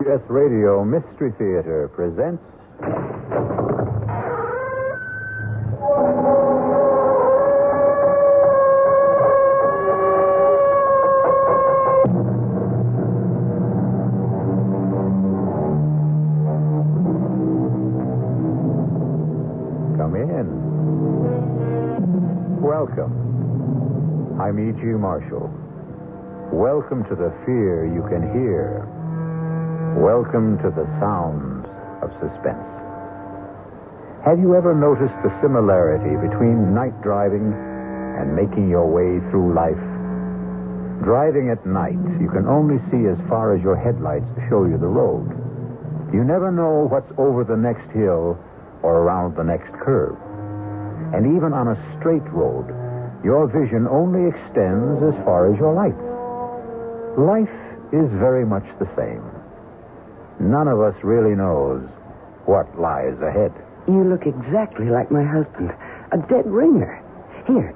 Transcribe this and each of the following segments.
CBS Radio Mystery Theater presents... Come in. Welcome. I'm E.G. Marshall. Welcome to the fear you can hear. Welcome to the sounds of suspense. Have you ever noticed the similarity between night driving and making your way through life? Driving at night, you can only see as far as your headlights show you the road. You never know what's over the next hill or around the next curve. And even on a straight road, your vision only extends as far as your lights. Life is very much the same. None of us really knows what lies ahead. You look exactly like my husband. A dead ringer. Here,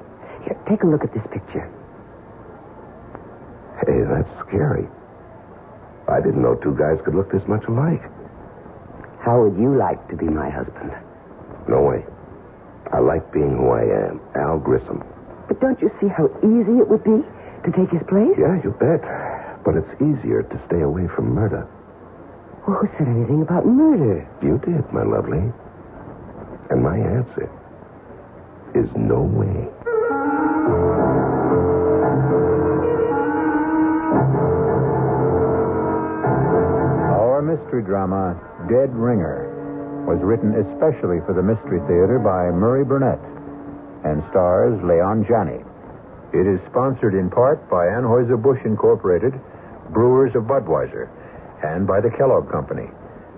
take a look at this picture. Hey, that's scary. I didn't know two guys could look this much alike. How would you like to be my husband? No way. I like being who I am, Al Grissom. But don't you see how easy it would be to take his place? Yeah, you bet. But it's easier to stay away from murder. Well, who said anything about murder? You did, my lovely. And my answer is no way. Our mystery drama, Dead Ringer, was written especially for the Mystery Theater by Murray Burnett and stars Leon Janney. It is sponsored in part by Anheuser-Busch Incorporated, Brewers of Budweiser, and by the Kellogg Company,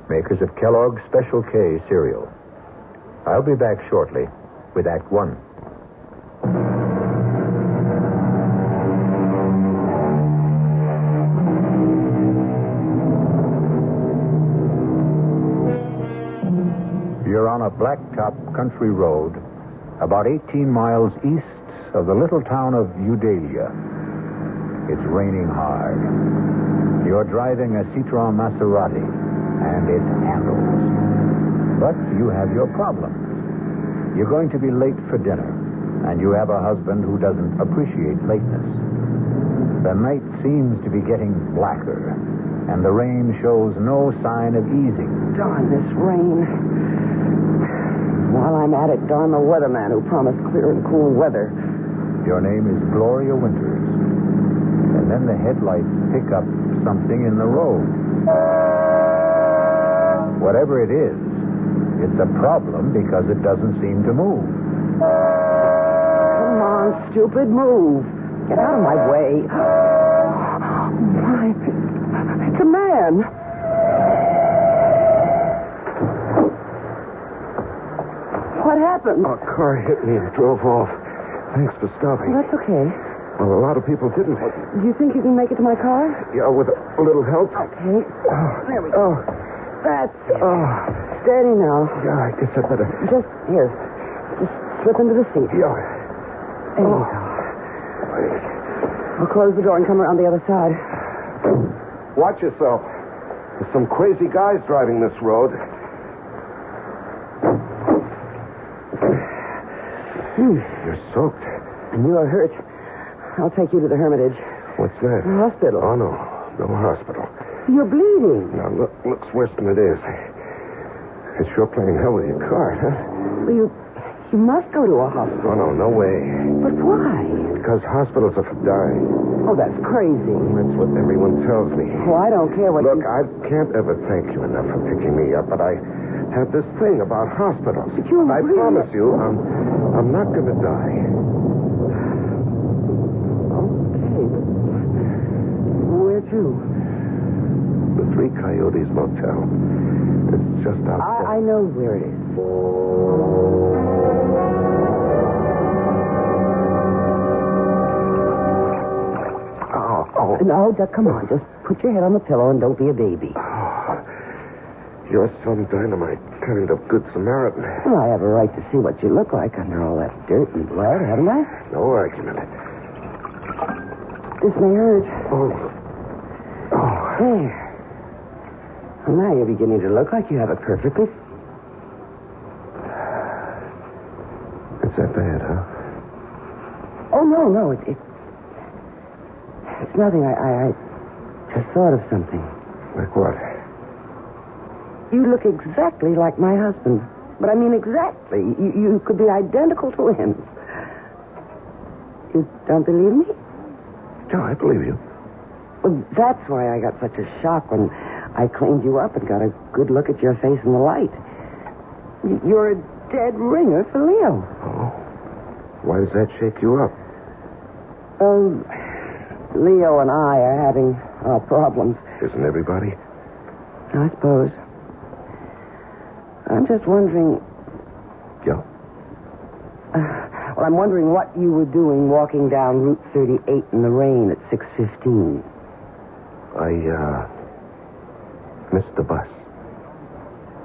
makers of Kellogg's Special K cereal. I'll be back shortly with Act One. You're on a blacktop country road about 18 miles east of the little town of Udalia. It's raining hard. You're driving a Citroen Maserati, and it handles. But you have your problems. You're going to be late for dinner, and you have a husband who doesn't appreciate lateness. The night seems to be getting blacker, and the rain shows no sign of easing. Darn this rain. While I'm at it, darn the weatherman who promised clear and cool weather. Your name is Gloria Winters. And then the headlights pick up something in the road. Whatever it is, it's a problem because it doesn't seem to move. Come on, stupid, move. Get out of my way. My, it's a man. What happened? A car hit me and drove off. Thanks for stopping. That's okay. Well, a lot of people didn't. Do you think you can make it to my car? Yeah, with a little help. Okay. There we go. Oh. That's it. Steady now. Yeah, I guess I better. Just slip into the seat. Yeah. There you go. I'll close the door and come around the other side. Watch yourself. There's some crazy guys driving this road. You're soaked. And you are hurt. I'll take you to the Hermitage. What's that? The hospital. Oh, no. No hospital. You're bleeding. Now, looks worse than it is. It's sure playing hell with your car, huh? Well, you must go to a hospital. Oh, no way. But why? Because hospitals are for dying. Oh, that's crazy. That's what everyone tells me. Oh, I don't care what Look, I can't ever thank you enough for picking me up, but I have this thing about hospitals. But you I really... promise you, I'm not going to die. Okay, but where to? The Three Coyotes Motel. It's just outside. I know where it is. Oh. No, come on. Just put your head on the pillow and don't be a baby. You're some dynamite kind of good Samaritan. Well, I have a right to see what you look like under all that dirt and blood, haven't I? No argument. This may hurt. Oh. There. Well, now you're beginning to look like you have it perfectly. It's that bad, huh? Oh, no. It's nothing. I just thought of something. Like what? You look exactly like my husband. But I mean exactly. You could be identical to him. You don't believe me? No, I believe you. Well, that's why I got such a shock when I cleaned you up and got a good look at your face in the light. You're a dead ringer for Leo. Oh. Why does that shake you up? Well, Leo and I are having our problems. Isn't everybody? I suppose. I'm just wondering... Yeah? Well, I'm wondering what you were doing walking down Route 38 in the rain at 6:15. I missed the bus.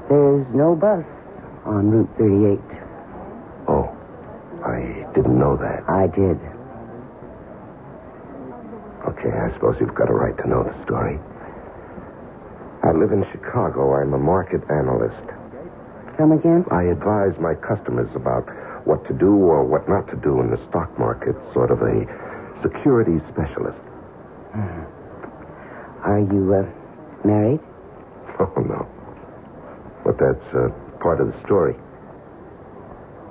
There's no bus on Route 38. Oh, I didn't know that. I did. Okay, I suppose you've got a right to know the story. I live in Chicago. I'm a market analyst. Come again? I advise my customers about what to do or what not to do in the stock market, sort of a security specialist. Are you, married? Oh, no. But that's part of the story.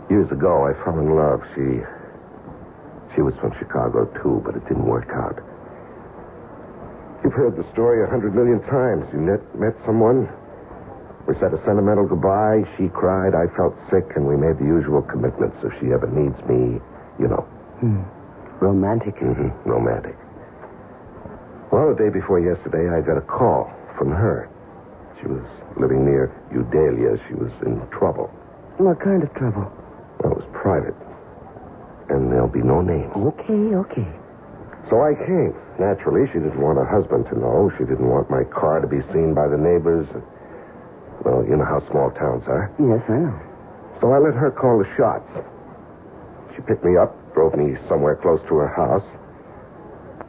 Years ago, I fell in love. She was from Chicago, too, but it didn't work out. You've heard the story 100 million times. You met someone. We said a sentimental goodbye. She cried. I felt sick, and we made the usual commitments. If she ever needs me, you know. Romantic. Mm-hmm. Romantic. Well, the day before yesterday, I got a call from her. She was living near Eudalia. She was in trouble. What kind of trouble? Well, it was private. And there'll be no names. Okay. So I came. Naturally, she didn't want her husband to know. She didn't want my car to be seen by the neighbors. Well, you know how small towns are. Yes, I know. So I let her call the shots. She picked me up, drove me somewhere close to her house.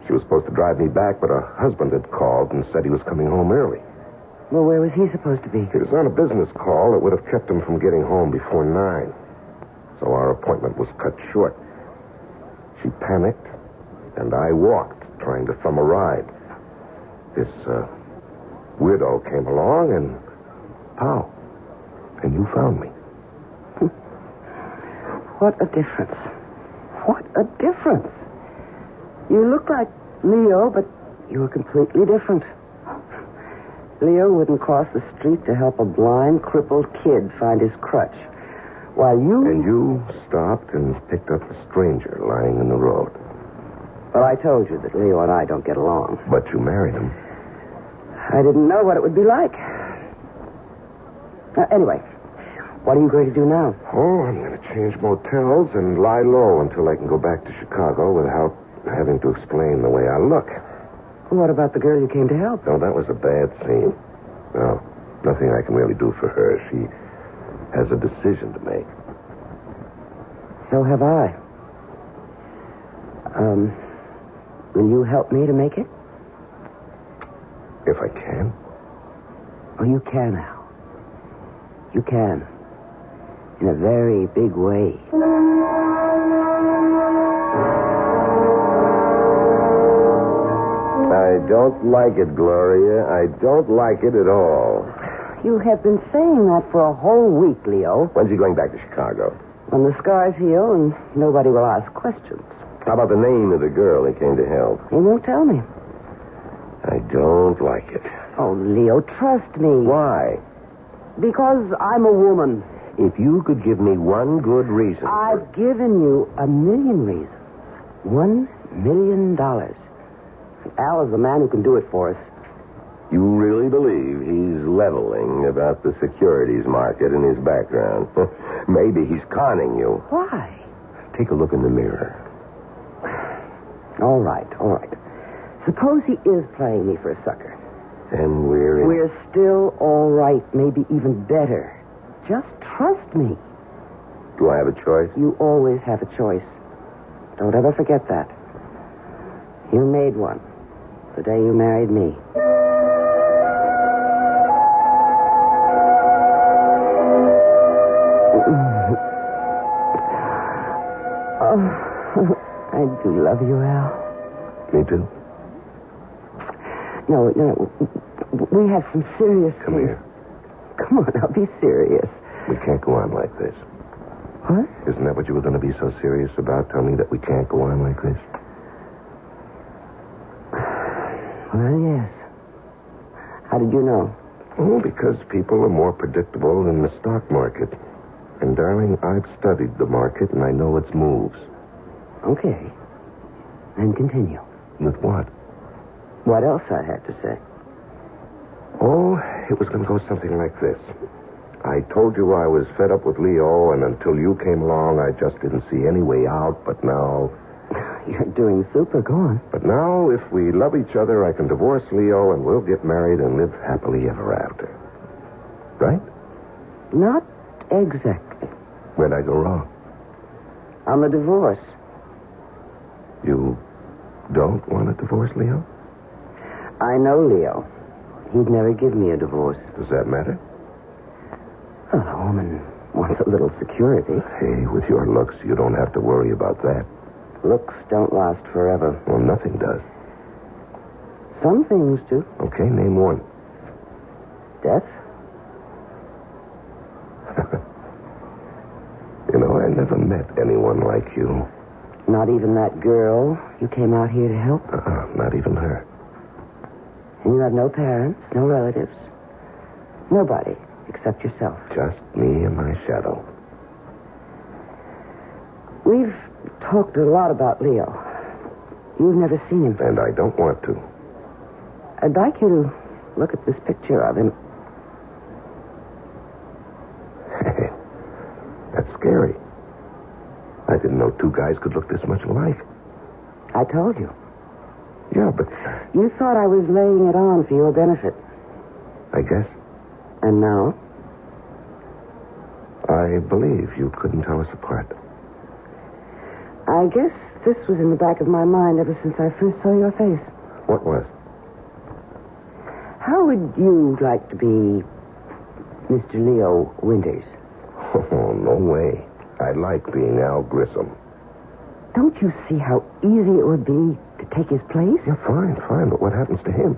She was supposed to drive me back, but her husband had called and said he was coming home early. Well, where was he supposed to be? He was on a business call that would have kept him from getting home before 9. So our appointment was cut short. She panicked, and I walked, trying to thumb a ride. This weirdo came along, and pow. And you found me. What a difference. What a difference. You look like Leo, but you're completely different. Leo wouldn't cross the street to help a blind, crippled kid find his crutch. While you... And you stopped and picked up a stranger lying in the road. Well, I told you that Leo and I don't get along. But you married him. I didn't know what it would be like. Anyway, what are you going to do now? Oh, I'm going to change motels and lie low until I can go back to Chicago without having to explain the way I look. What about the girl you came to help? No, that was a bad scene. No, nothing I can really do for her. She has a decision to make. So have I. Will you help me to make it? If I can. Oh, you can, Al. You can. In a very big way. I don't like it, Gloria. I don't like it at all. You have been saying that for a whole week, Leo. When's he going back to Chicago? When the scars heal and nobody will ask questions. How about the name of the girl he came to help? He won't tell me. I don't like it. Oh, Leo, trust me. Why? Because I'm a woman. If you could give me one good reason. I've given you 1,000,000 reasons. $1 million. Al is the man who can do it for us. You really believe he's leveling about the securities market in his background? Maybe he's conning you. Why? Take a look in the mirror. All right. Suppose he is playing me for a sucker. And we're still all right, maybe even better. Just trust me. Do I have a choice? You always have a choice. Don't ever forget that. You made one the day you married me. Oh, I do love you, Al. Me too. No, we have some serious Come things. here. Come on, I'll be serious. We can't go on like this. What? Isn't that what you were going to be so serious about? Tell me that we can't go on like this? Well, yes. How did you know? Oh, because people are more predictable than the stock market. And, darling, I've studied the market, and I know its moves. Okay. Then continue. With what? What else I had to say? Oh, it was going to go something like this. I told you I was fed up with Leo, and until you came along, I just didn't see any way out, but now... You're doing super. Go on. But now, if we love each other, I can divorce Leo, and we'll get married and live happily ever after. Right? Not exactly. Where'd I go wrong? On the divorce. You don't want a divorce, Leo? I know Leo. He'd never give me a divorce. Does that matter? Well, a woman wants a little security. Hey, with your looks, you don't have to worry about that. Looks don't last forever. Well, nothing does. Some things do. Okay, name one. Death? You know, I never met anyone like you. Not even that girl you came out here to help? Not even her. And you have no parents, no relatives. Nobody except yourself. Just me and my shadow. We've talked a lot about Leo. You've never seen him. And I don't want to. I'd like you to look at this picture of him. That's scary. I didn't know two guys could look this much alike. I told you. Yeah, but... You thought I was laying it on for your benefit. I guess. And now? I believe you couldn't tell us apart. I guess this was in the back of my mind ever since I first saw your face. What was? How would you like to be Mr. Leo Winters? Oh, no way. I like being Al Grissom. Don't you see how easy it would be to take his place? Yeah, fine, but what happens to him?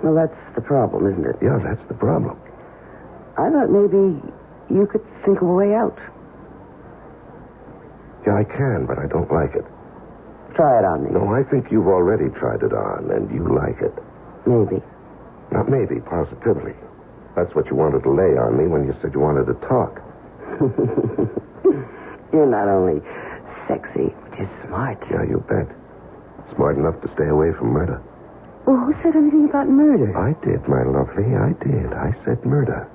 Well, that's the problem, isn't it? Yeah, that's the problem. I thought maybe you could think of a way out. Yeah, I can, but I don't like it. Try it on me. No, I think you've already tried it on, and you like it. Maybe. Not maybe, positively. That's what you wanted to lay on me when you said you wanted to talk. You're not only sexy, but you're smart. Yeah, you bet. Smart enough to stay away from murder. Well, who said anything about murder? I did, my lovely, I did. I said murder.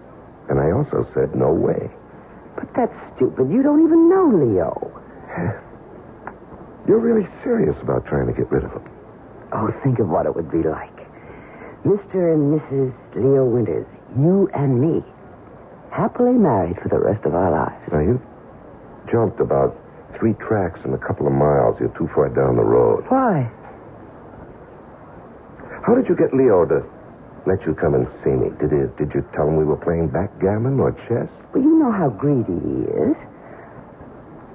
And I also said no way. But that's stupid. You don't even know Leo. You're really serious about trying to get rid of him. Oh, think of what it would be like. Mr. and Mrs. Leo Winters, you and me, happily married for the rest of our lives. Now, you jumped about 3 tracks in a couple of miles. You're too far down the road. Why? How did you get Leo to let you come and see me? Did you tell him we were playing backgammon or chess? Well, you know how greedy he is.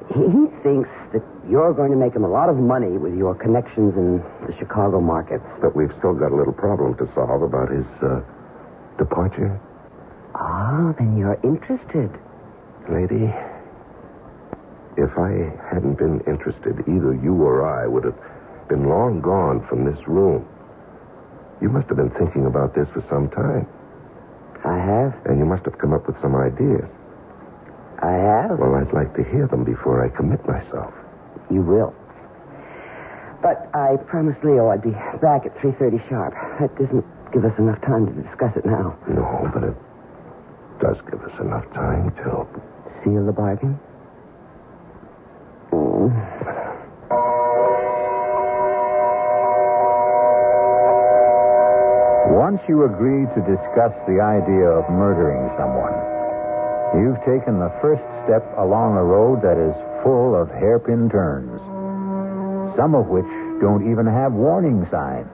He thinks that you're going to make him a lot of money with your connections in the Chicago markets. But we've still got a little problem to solve about his departure. Ah, then you're interested. Lady, if I hadn't been interested, either you or I would have been long gone from this room. You must have been thinking about this for some time. I have. And you must have come up with some ideas. I have. Well, I'd like to hear them before I commit myself. You will. But I promised Leo I'd be back at 3:30 sharp. That doesn't give us enough time to discuss it now. No, but it does give us enough time to... Seal the bargain? Once you agree to discuss the idea of murdering someone, you've taken the first step along a road that is full of hairpin turns, some of which don't even have warning signs.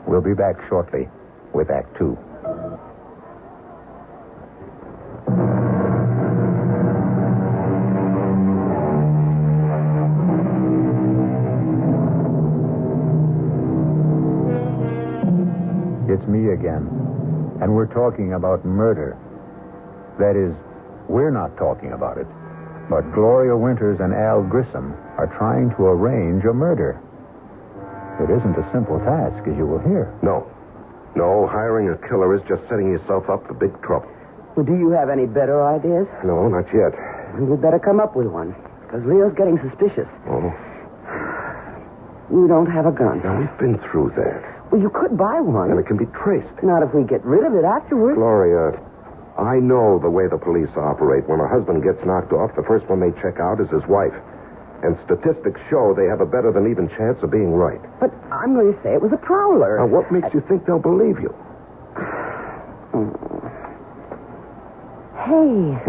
We'll be back shortly with Act 2. It's me again. And we're talking about murder. That is, we're not talking about it. But Gloria Winters and Al Grissom are trying to arrange a murder. It isn't a simple task, as you will hear. No, hiring a killer is just setting yourself up for big trouble. Well, do you have any better ideas? No, not yet. We'd better come up with one, because Leo's getting suspicious. Oh? You don't have a gun. Now, we've been through that. Well, you could buy one. And it can be traced. Not if we get rid of it afterwards. Gloria, I know the way the police operate. When a husband gets knocked off, the first one they check out is his wife. And statistics show they have a better than even chance of being right. But I'm going to say it was a prowler. Now, what makes you think they'll believe you? Hey.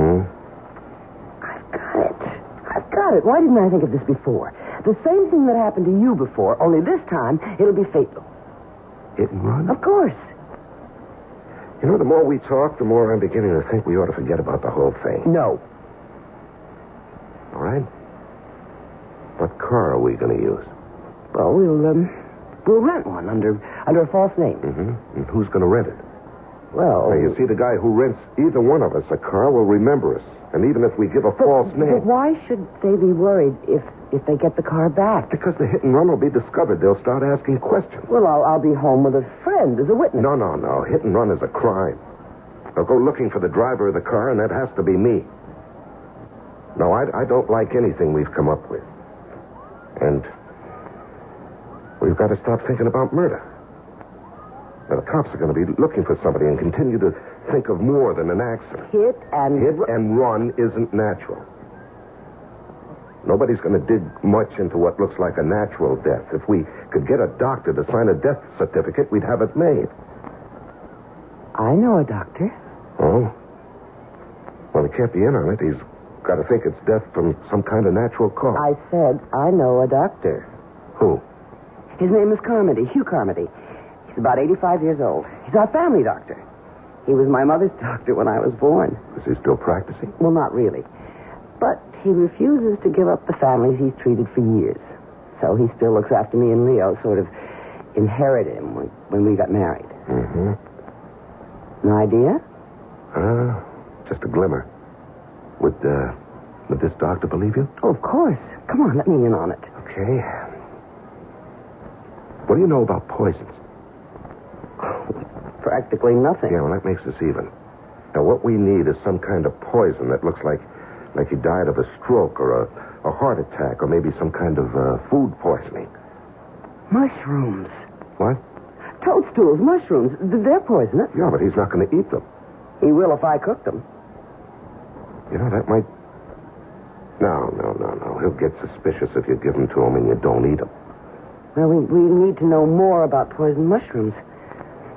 I've got it. Why didn't I think of this before? The same thing that happened to you before, only this time it'll be fatal. Hit and run? Of course. You know, the more we talk, the more I'm beginning to think we ought to forget about the whole thing. No. All right? What car are we going to use? Well, we'll rent one under a false name. Mm-hmm. And who's going to rent it? Well... Now, you see, the guy who rents either one of us a car will remember us. And even if we give a false name... But why should they be worried if they get the car back? Because the hit and run will be discovered. They'll start asking questions. Well, I'll be home with a friend as a witness. No. Hit and run is a crime. They'll go looking for the driver of the car, and that has to be me. No, I don't like anything we've come up with. And we've got to stop thinking about murder. Now, the cops are going to be looking for somebody and continue to think of more than an accident. Hit and run isn't natural. Nobody's going to dig much into what looks like a natural death. If we could get a doctor to sign a death certificate, we'd have it made. I know a doctor. Oh? Well, he can't be in on it. He's got to think it's death from some kind of natural cause. I said I know a doctor. Who? His name is Carmody, Hugh Carmody. He's about 85 years old. He's our family doctor. He was my mother's doctor when I was born. Is he still practicing? Well, not really. But he refuses to give up the families he's treated for years. So he still looks after me and Leo, sort of inherited him when we got married. Mm-hmm. An idea? Just a glimmer. Would this doctor believe you? Oh, of course. Come on, let me in on it. Okay. What do you know about poisons? Practically nothing. Yeah, well, that makes us even. Now, what we need is some kind of poison that looks like he died of a stroke or a heart attack or maybe some kind of food poisoning. Mushrooms. What? Toadstools, mushrooms. They're poisonous. Yeah, but he's not going to eat them. He will if I cook them. You know, that might... No. He'll get suspicious if you give them to him and you don't eat them. Well, we need to know more about poison mushrooms.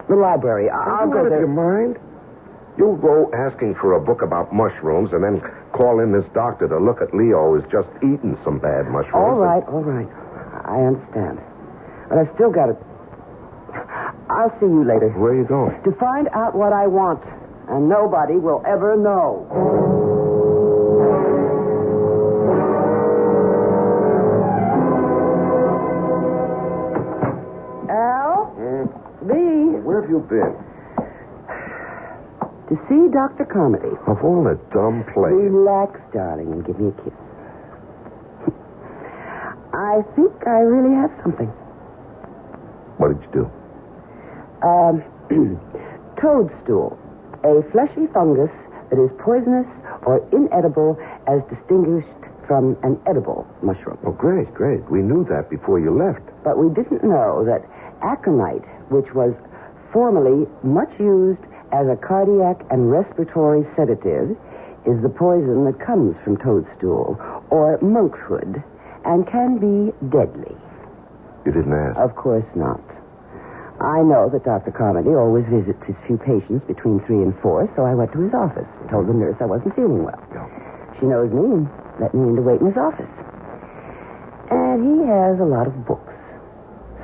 The library. I'll go there. Your mind? You'll go asking for a book about mushrooms and then call in this doctor to look at Leo who's just eaten some bad mushrooms. All right. I understand. But I've still got to... I'll see you later. Where are you going? To find out what I want. And nobody will ever know. Al? B? Where have you been? To see Dr. Carmody. Of all the dumb plays. Relax, darling, and give me a kiss. I think I really have something. What did you do? Toadstool. A fleshy fungus that is poisonous or inedible as distinguished from an edible mushroom. Oh, great. We knew that before you left. But we didn't know that aconite, which was formerly much used as a cardiac and respiratory sedative, is the poison that comes from toadstool or monkshood and can be deadly. You didn't ask? Of course not. I know that Dr. Carmody always visits his few patients between 3 and 4, so I went to his office, told the nurse I wasn't feeling well. No. She knows me and let me in to wait in his office. And he has a lot of books.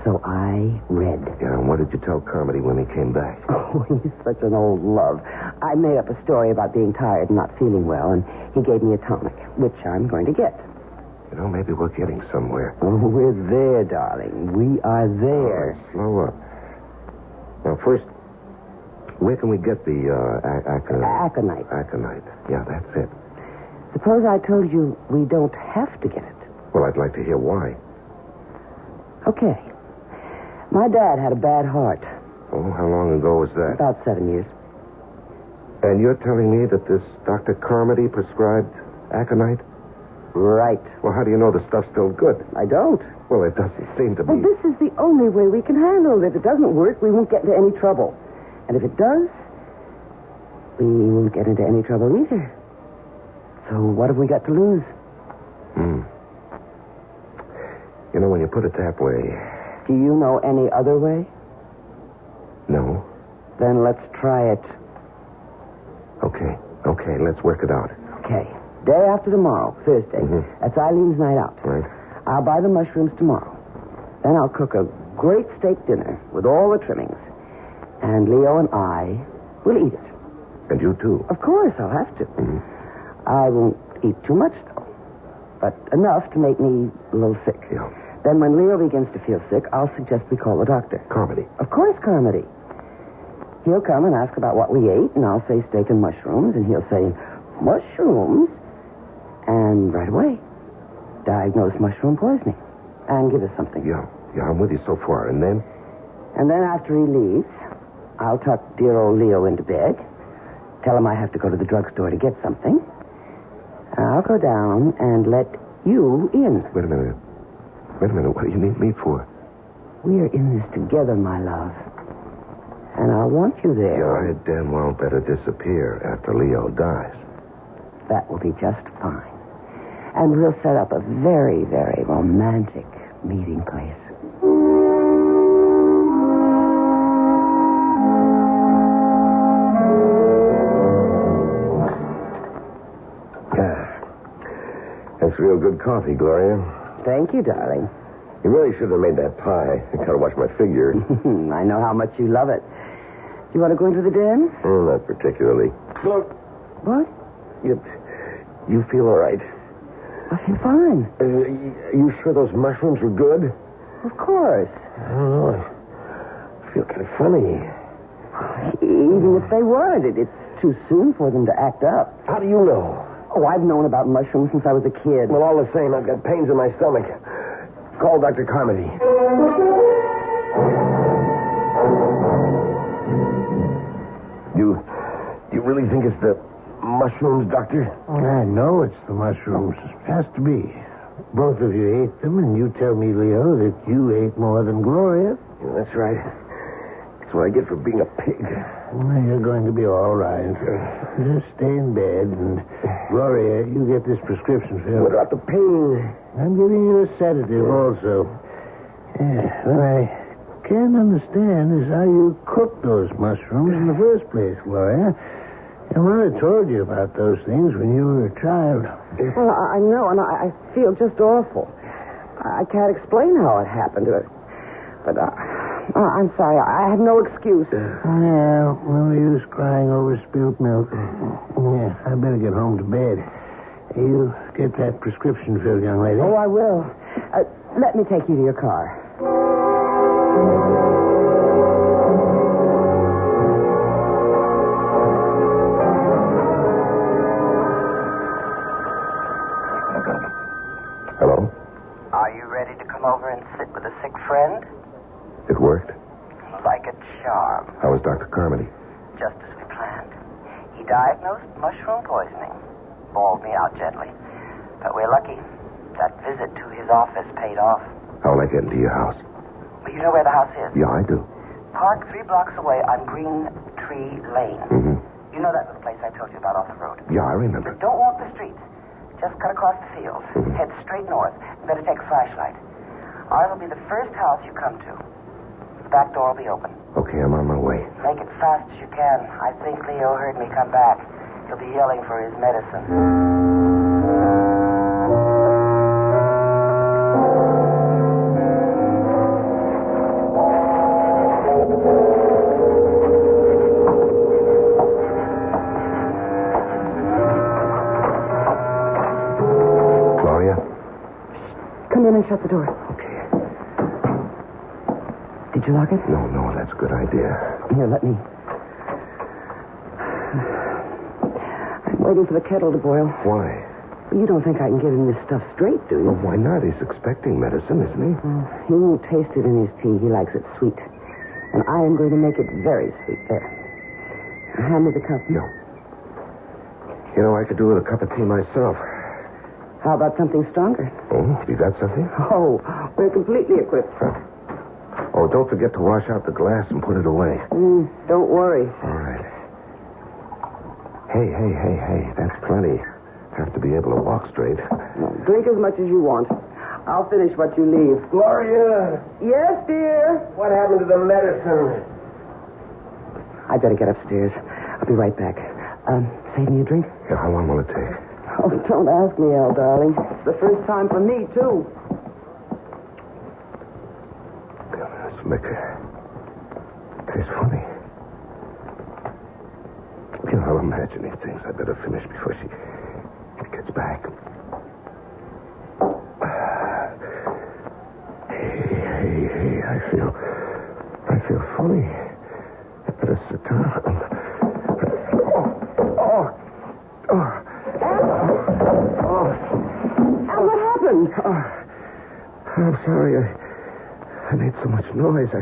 So I read. Yeah, and what did you tell Carmody when he came back? Oh, he's such an old love. I made up a story about being tired and not feeling well, and he gave me a tonic, which I'm going to get. You know, maybe we're getting somewhere. Oh, we're there, darling. We are there. All right, slow up. Now, first, where can we get the Aconite. Aconite. Yeah, that's it. Suppose I told you we don't have to get it. Well, I'd like to hear why. Okay. My dad had a bad heart. Oh, how long ago was that? About 7 years. And you're telling me that this Dr. Carmody prescribed Aconite? Right. Well, how do you know the stuff's still good? I don't. Well, it doesn't seem to be. Well, this is the only way we can handle it. If it doesn't work, we won't get into any trouble. And if it does, we won't get into any trouble either. So what have we got to lose? You know, when you put it that way... Do you know any other way? No. Then let's try it. Okay, let's work it out. Okay. Day after tomorrow, Thursday. That's Eileen's night out. Right. I'll buy the mushrooms tomorrow. Then I'll cook a great steak dinner with all the trimmings. And Leo and I will eat it. And you, too. Of course, I'll have to. I won't eat too much, though. But enough to make me a little sick. Yeah. Then when Leo begins to feel sick, I'll suggest we call the doctor. Carmody. Of course, Carmody. He'll come and ask about what we ate, and I'll say steak and mushrooms, and he'll say, mushrooms? And right away, diagnose mushroom poisoning and give us something. Yeah, I'm with you so far. And then? And then after he leaves, I'll tuck dear old Leo into bed, tell him I have to go to the drugstore to get something. I'll go down and let you in. Wait a minute. What do you need me for? We're in this together, my love. And I want you there. Yeah, I damn well better disappear after Leo dies. That will be just fine. And we'll set up a very, very romantic meeting place. That's real good coffee, Gloria. Thank you, darling. You really should have made that pie. I gotta watch my figure. I know how much you love it. Do you want to go into the den? Not particularly. Look. What? You feel all right? I feel fine. Are you sure those mushrooms were good? Of course. I don't know. I feel kind of funny. Even if they weren't, it's too soon for them to act up. How do you know? Oh, I've known about mushrooms since I was a kid. Well, all the same, I've got pains in my stomach. Call Dr. Carmody. You really think it's the mushrooms, Doctor? I know it's the mushrooms. Has to be. Both of you ate them, and you tell me, Leo, that you ate more than Gloria. Yeah, that's right. That's what I get for being a pig. Well, you're going to be all right. Just stay in bed, and Gloria, you get this prescription filled. What about the pain? I'm giving you a sedative also. Yeah, what I can't understand is how you cooked those mushrooms in the first place, Gloria. Your mother told you about those things when you were a child. Well, I know, and I feel just awful. I can't explain how it happened. But I'm sorry. I have no excuse. Yeah, no use crying over spilt milk. Yeah, I better get home to bed. You get that prescription filled, young lady. Oh, I will. Let me take you to your car. Hello? Are you ready to come over and sit with a sick friend? It worked? Like a charm. How was Dr. Carmody? Just as we planned. He diagnosed mushroom poisoning. Bawled me out gently. But we're lucky. That visit to his office paid off. How will I get into your house? Well, you know where the house is? Yeah, I do. Park 3 blocks away on Green Tree Lane. Mm-hmm. You know that little place I told you about off the road? Yeah, I remember. But don't walk the streets. Just cut across the fields. Mm-hmm. Head straight north. You better take a flashlight. Ours will be the first house you come to. The back door will be open. Okay, I'm on my way. Make it fast as you can. I think Leo heard me come back. He'll be yelling for his medicine. Gloria? Come in and shut the door. Okay. Did you lock it? No, that's a good idea. Here, let me. I'm waiting for the kettle to boil. Why? You don't think I can get him this stuff straight, do you? Well, why not? He's expecting medicine, isn't he? He won't taste it in his tea. He likes it sweet. And I am going to make it very sweet. There. Hand me the cup. No. You know, I could do with a cup of tea myself. How about something stronger? Oh, you got something? Oh, we're completely equipped. Oh, don't forget to wash out the glass and put it away. Don't worry. All right. Hey. That's plenty. Have to be able to walk straight. Drink as much as you want. I'll finish what you leave. Gloria! Yes, dear? What happened to the medicine? I better get upstairs. I'll be right back. Save me a drink? Yeah, how long will it take? Oh, don't ask me, Al, darling. It's the first time for me, too. This liquor tastes funny. You know, I'm imagining things. I better finish before she gets back. Hey, I feel funny. I better sit down. Al, what happened? I'm sorry. I made so much noise. I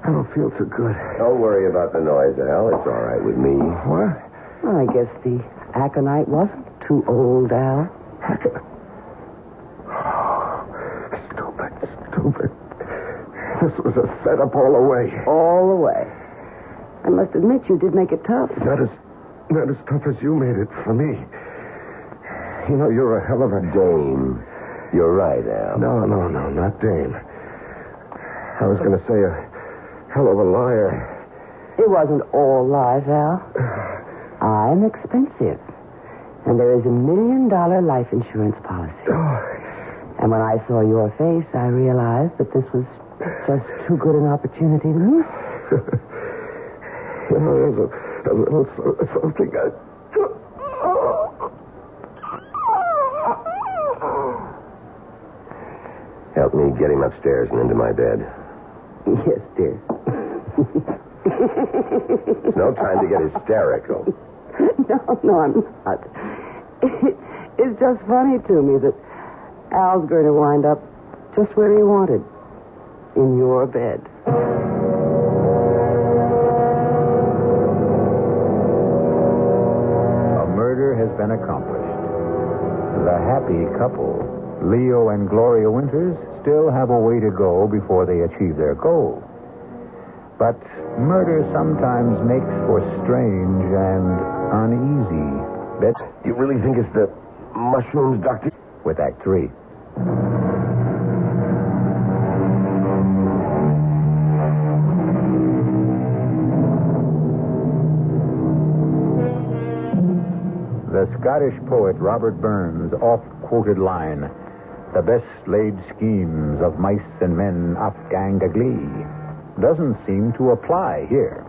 don't feel too good. Don't worry about the noise, Al. It's all right with me. What? Well, I guess the aconite wasn't too old, Al. Stupid. This was a setup all the way. All the way. I must admit you did make it tough. Not as tough as you made it for me. You know, you're a hell of a Dame. You're right, Al. No, not dame. I was going to say a hell of a liar. It wasn't all lies, Al. I'm expensive. And there is $1 million life insurance policy. And when I saw your face, I realized that this was just too good an opportunity to miss. You know, there's a little something Help me get him upstairs and into my bed. Yes, dear. It's no time to get hysterical. No, I'm not. It's just funny to me that Al's going to wind up just where he wanted. In your bed. A murder has been accomplished. The happy couple, Leo and Gloria Winters, still have a way to go before they achieve their goal. But murder sometimes makes for strange and uneasy bets. You really think it's the mushrooms, Doctor? With Act 3. The Scottish poet Robert Burns' oft-quoted line, "The best laid schemes of mice and men oft-gang a glee," doesn't seem to apply here.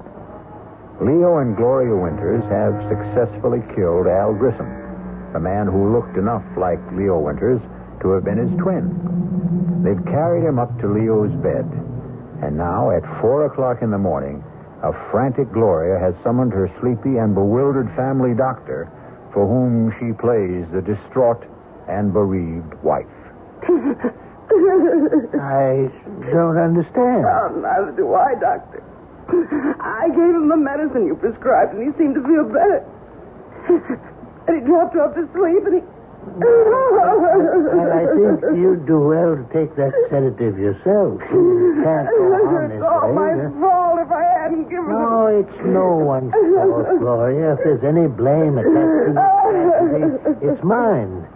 Leo and Gloria Winters have successfully killed Al Grissom, the man who looked enough like Leo Winters to have been his twin. They've carried him up to Leo's bed, and now at 4 o'clock in the morning, a frantic Gloria has summoned her sleepy and bewildered family doctor, for whom she plays the distraught and bereaved wife. I don't understand. Neither do I, Doctor. I gave him the medicine you prescribed, and he seemed to feel better. And he dropped off to sleep, and he... Well, I think you'd do well to take that sedative yourself. You can't go on this It's all way. my fault if I hadn't given No, it's no one's fault, Gloria. If there's any blame attached to this tragedy, it's mine.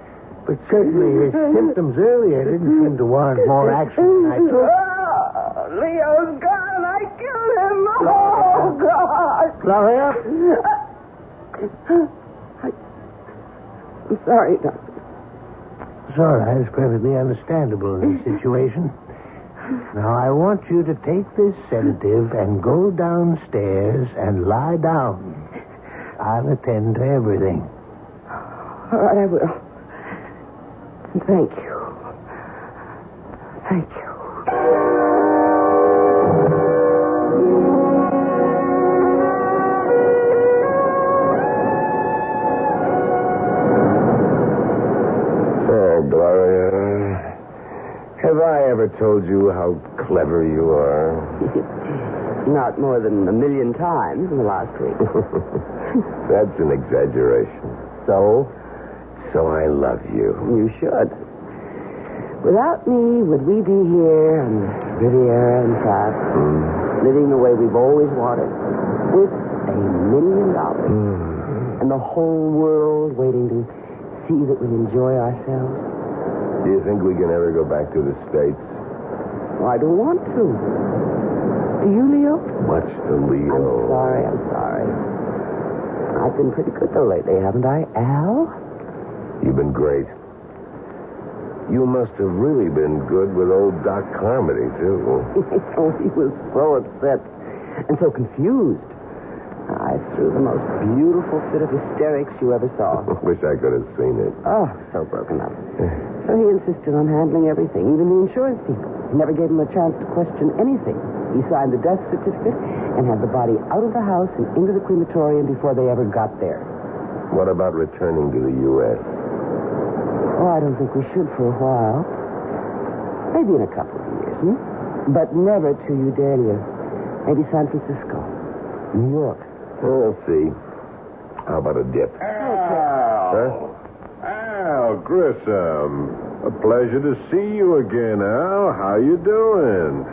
But certainly his symptoms earlier didn't seem to warrant more action than I took. Oh, Leo's gone. I killed him. Oh, God. Gloria? I'm sorry, Doctor. It's all right. It's perfectly understandable in this situation. Now, I want you to take this sedative and go downstairs and lie down. I'll attend to everything. All right, I will. Thank you. Thank you. ever told you how clever you are? Not more than 1 million times in the last week. That's an exaggeration. So I love you. You should. Without me, would we be here on Riviera in France, living the way we've always wanted, with $1 million, and the whole world waiting to see that we enjoy ourselves? Do you think we can ever go back to the States? Well, I don't want to. Do you, Leo? Much to Leo. I'm sorry. I've been pretty good, though, lately, haven't I, Al? You've been great. You must have really been good with old Doc Carmody, too. Oh, he was so upset and so confused. I threw the most beautiful fit of hysterics you ever saw. Wish I could have seen it. Oh, so broken up. So he insisted on handling everything, even the insurance people. He never gave him a chance to question anything. He signed the death certificate and had the body out of the house and into the crematorium before they ever got there. What about returning to the U.S.? Oh, I don't think we should for a while. Maybe in a couple of years, But never to Udalia. Maybe San Francisco. New York. We'll see. How about a dip? Al Grissom. A pleasure to see you again, Al. How you doing?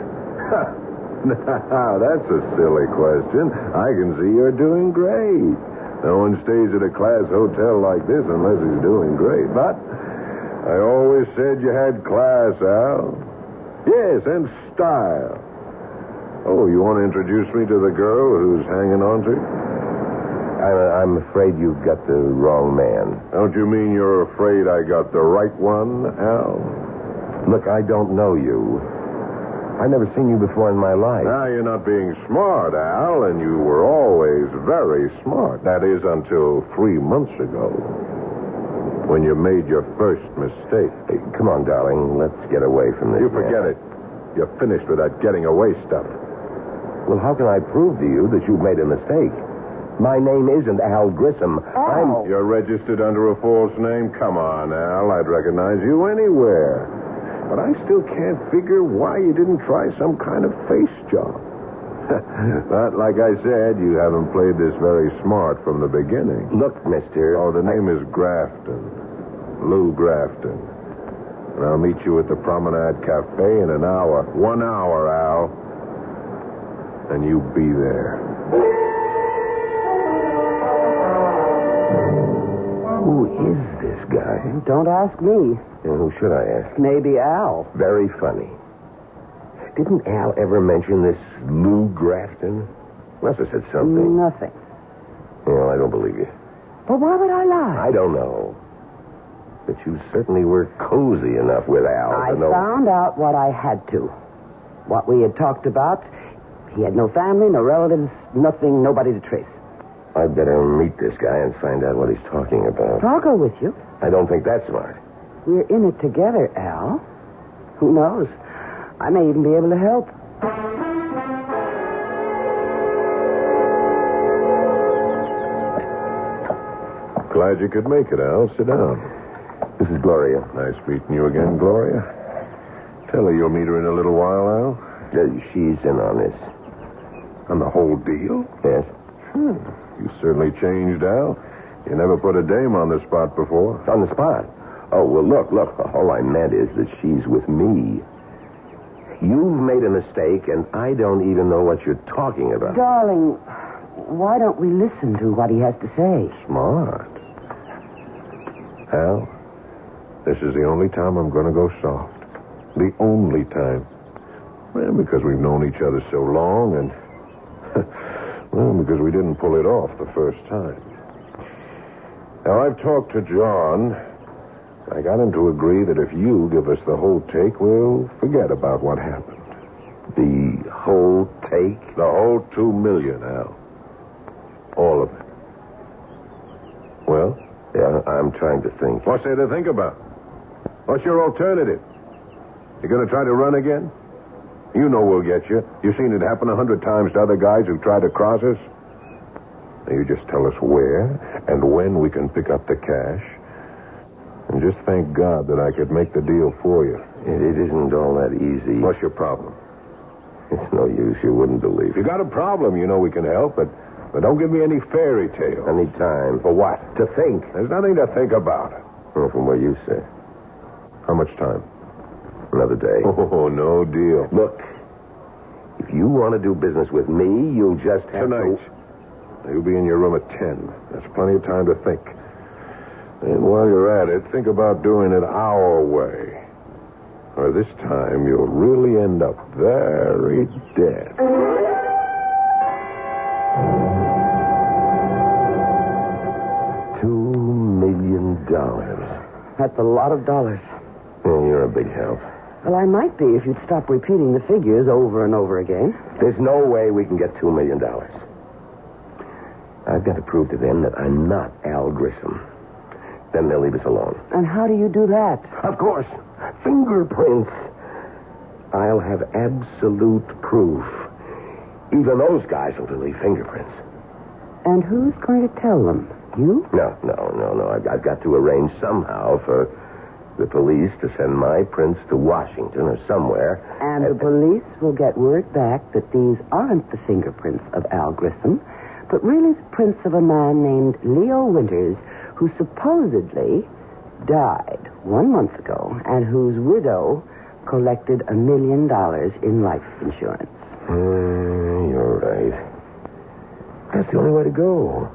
Now, that's a silly question. I can see you're doing great. No one stays at a class hotel like this unless he's doing great. But I always said you had class, Al. Yes, and style. Oh, you want to introduce me to the girl who's hanging on to you? I'm afraid you've got the wrong man. Don't you mean you're afraid I got the right one, Al? Look, I don't know you. I've never seen you before in my life. Now, you're not being smart, Al, and you were always very smart. That is, until 3 months ago, when you made your first mistake. Hey, come on, darling. Let's get away from this. You forget it. You're finished with that getting away stuff. Well, how can I prove to you that you've made a mistake? My name isn't Al Grissom. Al. You're registered under a false name? Come on, Al. I'd recognize you anywhere. But I still can't figure why you didn't try some kind of face job. But, like I said, you haven't played this very smart from the beginning. Look, mister. Oh, the name is Grafton. Lou Grafton. And I'll meet you at the Promenade Cafe in an hour. 1 hour, Al. And you be there. Who is this guy? Don't ask me. Who should I ask? Maybe Al. Very funny. Didn't Al ever mention this Lou Grafton? Must have said something. Nothing. Well, I don't believe you. But why would I lie? I don't know. But you certainly were cozy enough with Al I to know. found out what I had to. What we had talked about. He had no family, no relatives, nothing, nobody to trace. I'd better meet this guy and find out what he's talking about. I'll go with you. I don't think that's smart. We're in it together, Al. Who knows? I may even be able to help. Glad you could make it, Al. Sit down. This is Gloria. Nice meeting you again, Gloria. Tell her you'll meet her in a little while, Al. She's in on this. On the whole deal? Yes. You certainly changed, Al. You never put a dame on the spot before. On the spot. Oh, well, look. All I meant is that she's with me. You've made a mistake, and I don't even know what you're talking about. Darling, why don't we listen to what he has to say? Smart. Al, this is the only time I'm going to go soft. The only time. Well, because we've known each other so long, and... well, because we didn't pull it off the first time. Now, I've talked to John. I got him to agree that if you give us the whole take, we'll forget about what happened. The whole take? The whole $2 million, Al. All of it. Well? Yeah, I'm trying to think. What's there to think about? What's your alternative? You going to try to run again? You know we'll get you. You've seen it happen 100 times to other guys who've tried to cross us. Now, you just tell us where and when we can pick up the cash. And just thank God that I could make the deal for you. It isn't all that easy. What's your problem? It's no use. You wouldn't believe If you it. got a problem, you know we can help, but don't give me any fairy tale. I need time. For what? To think. There's nothing to think about. Well, from what you say. How much time? Another day. Oh, no deal. Look, if you want to do business with me, you'll just have Tonight. to... You'll be in your room at 10. That's plenty of time to think. And while you're at it, think about doing it our way. Or this time, you'll really end up very dead. $2 million. That's a lot of dollars. Yeah, you're a big help. Well, I might be if you'd stop repeating the figures over and over again. There's no way we can get $2 million. I've got to prove to them that I'm not Al Grissom. Then they'll leave us alone. And how do you do that? Of course. Fingerprints. I'll have absolute proof. Even those guys will believe fingerprints. And who's going to tell them? You? No. I've got to arrange somehow for the police to send my prints to Washington or somewhere. And the police will get word back that these aren't the fingerprints of Al Grissom, but really the prints of a man named Leo Winters, who supposedly died 1 month ago and whose widow collected $1 million in life insurance. You're right. That's the only way to go.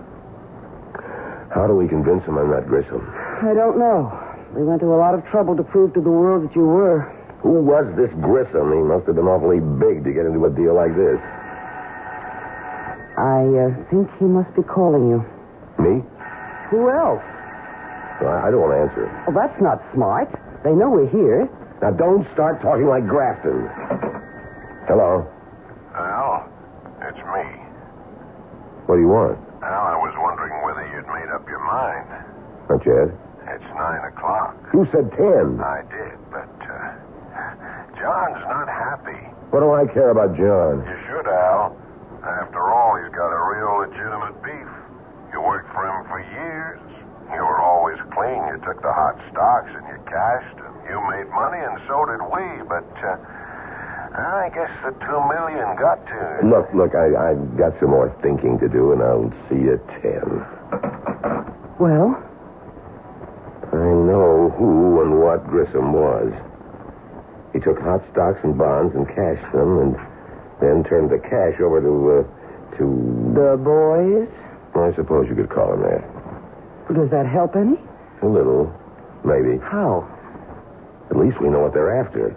How do we convince them I'm not Grissom? I don't know. We went to a lot of trouble to prove to the world that you were. Who was this Grissom? He must have been awfully big to get into a deal like this. I think he must be calling you. Me? Who else? Well, I don't want to answer. Oh, that's not smart. They know we're here. Now, don't start talking like Grafton. Hello? Al, it's me. What do you want? Al, I was wondering whether you'd made up your mind. Not yet. It's 9 o'clock. You said 10. I did, but John's not happy. What do I care about John? You should, Al. After all, he's got a real legitimate beef. You worked for him for years. You were always clean. You took the hot stocks and you cashed, and you made money, and so did we. But I guess the $2 million got to you. Look, I've got some more thinking to do, and I'll see you at 10. Well? I know who and what Grissom was. He took hot stocks and bonds and cashed them, and then turned the cash over to... The boys? I suppose you could call him that. Does that help any? A little, maybe. How? At least we know what they're after.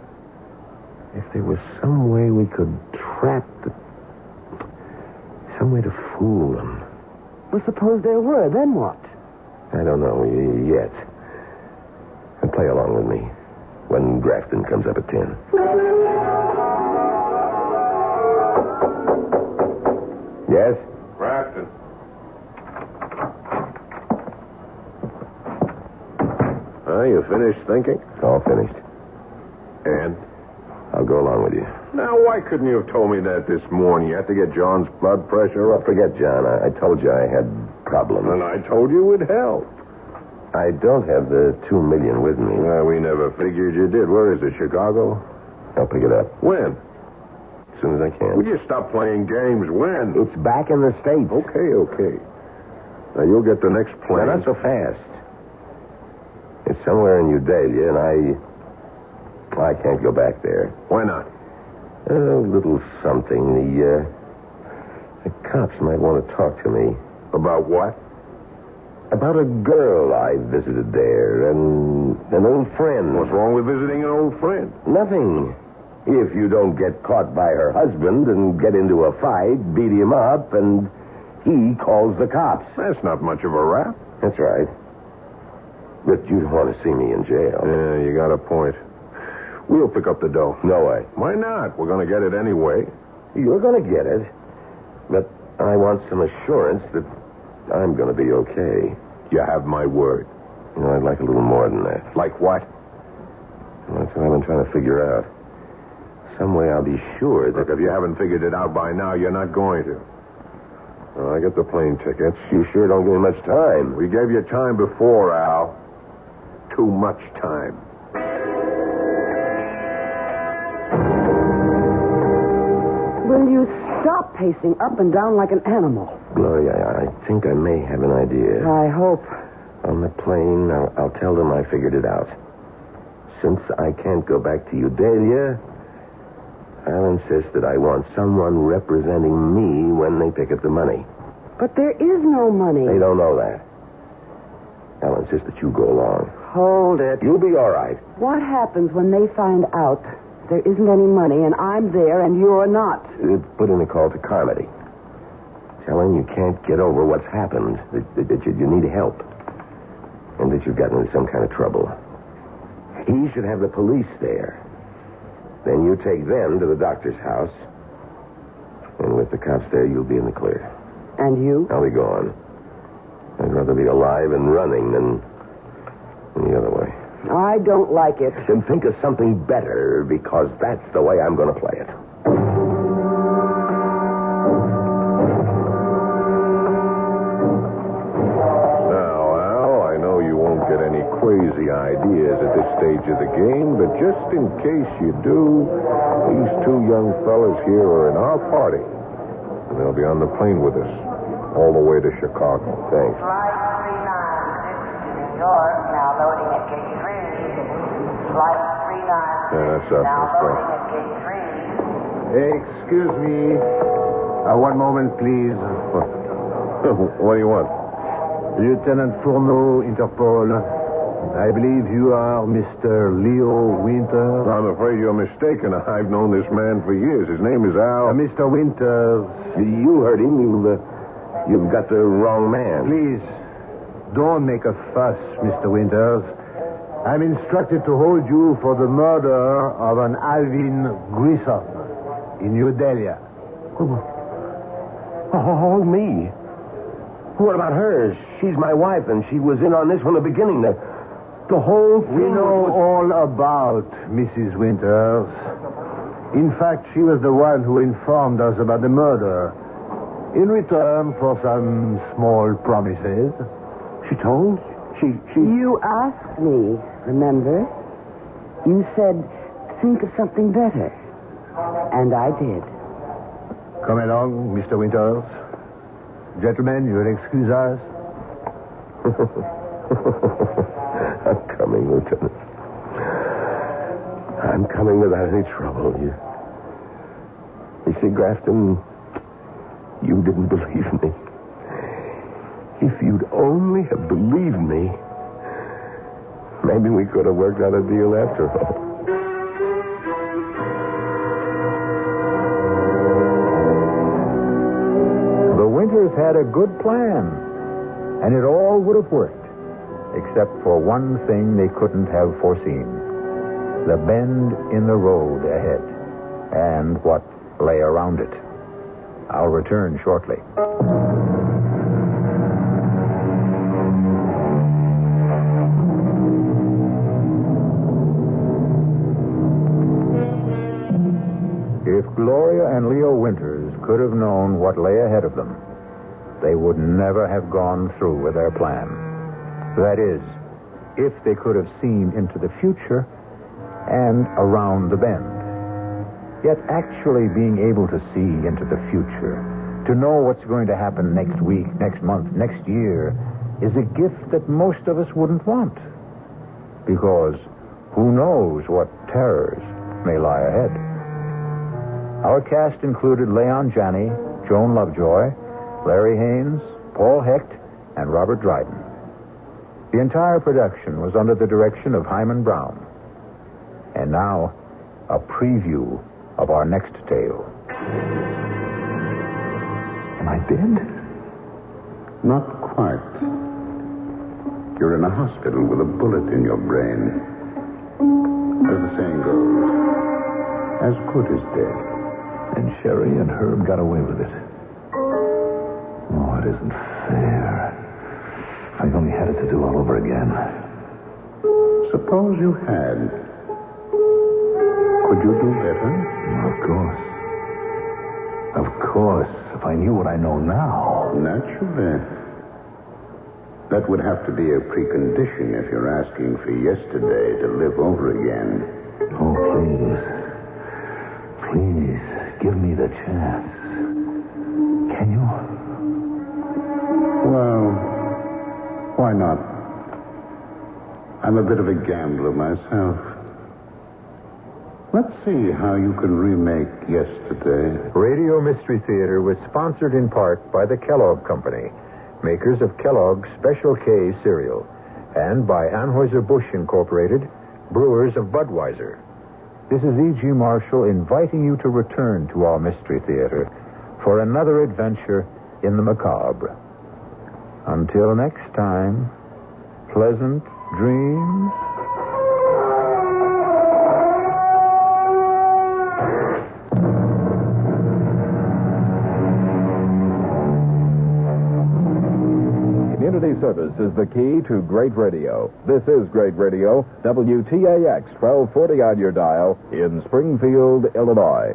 If there was some way we could trap some way to fool them. Well, suppose there were, then what? I don't know yet. And play along with me when Grafton comes up at 10. Yes? Grafton. You finished thinking? All finished. And? I'll go along with you. Now, why couldn't you have told me that this morning? You had to get John's blood pressure Well, up. forget John. I told you I had problems. And I told you it would help. I don't have the $2 million with me. Well, we never figured you did. Where is it, Chicago? I'll pick it up When? as soon as I can. Would you stop playing games? When? It's back in the States. Okay. Now, you'll get the next plane. Now, not so fast. It's somewhere in Udalia, and I can't go back there. Why not? A little something. The cops might want to talk to me. About what? About a girl I visited there, and an old friend. What's wrong with visiting an old friend? Nothing. If you don't get caught by her husband and get into a fight, beat him up, and he calls the cops. That's not much of a rap. That's right. But you don't want to see me in jail. Yeah, you got a point. We'll pick up the dough. No way. Why not? We're going to get it anyway. You're going to get it. But I want some assurance that I'm going to be okay. You have my word. You know, I'd like a little more than that. Like what? That's what I've been trying to figure out. Some way I'll be sure that... Look, if you haven't figured it out by now, you're not going to. Well, I get the plane tickets. You sure don't give me much time. We gave you time before, Al. Too much time. Stop pacing up and down like an animal. Gloria, I think I may have an idea. I hope. On the plane, I'll tell them I figured it out. Since I can't go back to Udalia, I'll insist that I want someone representing me when they pick up the money. But there is no money. They don't know that. I'll insist that you go along. Hold it. You'll be all right. What happens when they find out there isn't any money and I'm there and you're not? Put in a call to Carmody. Tell him you can't get over what's happened, that you need help, and that you've gotten into some kind of trouble. He should have the police there. Then you take them to the doctor's house, and with the cops there, you'll be in the clear. And you? I'll be gone. I'd rather be alive and running than the other way. I don't like it. Then think of something better, because that's the way I'm going to play it. Now, Al, I know you won't get any crazy ideas at this stage of the game, but just in case you do, these two young fellas here are in our party. And they'll be on the plane with us all the way to Chicago. Thanks. Flight 396 to New York, now loading at gate 3. Flight 396 that's up. now Let's go. loading at gate 3. Excuse me. One moment, please. What do you want? Lieutenant Fourneau, Interpol. I believe you are Mr. Leo Winters. I'm afraid you're mistaken. I've known this man for years. His name is Al. Mr. Winters. You heard him. You've got the wrong man. Please, don't make a fuss, Mr. Winters. I'm instructed to hold you for the murder of an Alvin Grissom in New Delhi. Hold me. What about her? She's my wife, and she was in on this from the beginning. The whole thing. We know all about Mrs. Winters. In fact, she was the one who informed us about the murder. In return for some small promises. She told? She... You asked me, remember? You said, think of something better. And I did. Come along, Mr. Winters. Gentlemen, you'll excuse us. I'm coming, Lieutenant. I'm coming without any trouble. You see, Grafton, you didn't believe me. If you'd only have believed me, maybe we could have worked out a deal after all. The Winters had a good plan, and it all would have worked, except for one thing they couldn't have foreseen: the bend in the road ahead, and what lay around it. I'll return shortly. If Gloria and Leo Winters could have known what lay ahead of them, they would never have gone through with their plan. That is, if they could have seen into the future and around the bend. Yet actually being able to see into the future, to know what's going to happen next week, next month, next year, is a gift that most of us wouldn't want. Because who knows what terrors may lie ahead. Our cast included Leon Janney, Joan Lovejoy, Larry Haynes, Paul Hecht, and Robert Dryden. The entire production was under the direction of Hyman Brown. And now, a preview of our next tale. Am I dead? Not quite. You're in a hospital with a bullet in your brain. As the saying goes, as good as dead. And Sherry and Herb got away with it. Oh, it isn't fair. If I only had it to do all over again. Suppose you had. Could you do better? Of course. Of course, if I knew what I know now. Naturally. That would have to be a precondition if you're asking for yesterday to live over again. Oh, please. Please, give me the chance. I'm a bit of a gambler myself. Let's see how you can remake yesterday. Radio Mystery Theater was sponsored in part by the Kellogg Company, makers of Kellogg's Special K cereal, and by Anheuser-Busch Incorporated, brewers of Budweiser. This is E.G. Marshall inviting you to return to our Mystery Theater for another adventure in the macabre. Until next time, pleasant dreams. Community service is the key to great radio. This is Great Radio, WTAX 1240 on your dial in Springfield, Illinois.